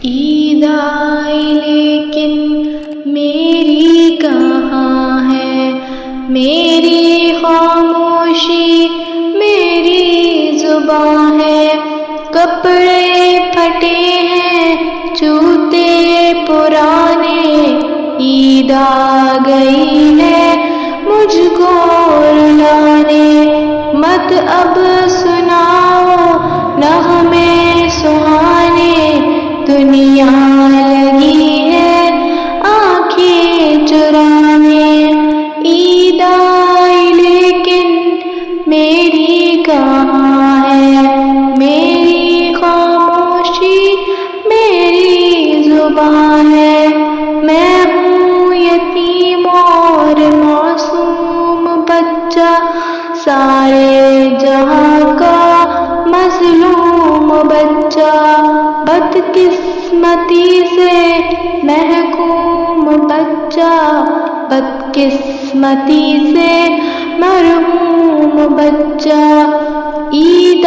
عید آئی لیکن میری کہاں ہے، میری خاموشی میری زباں ہے، کپڑے پھٹے ہیں جوتے پرانے، عید آ گئی ہے مجھ کو رلانے، مت اب سناؤ نغمے سہانے، دنیا لگی ہے آنکھیں چرانے، عید آئی لیکن میری کہاں ہے، میری خاموشی میری زبان ہے، میں ہوں یتیم اور معصوم بچہ، سارے جہاں کا مظلوم بچہ، بدقسمتی سے محکوم بچہ، بدقسمتی سے مرحوم بچہ، عید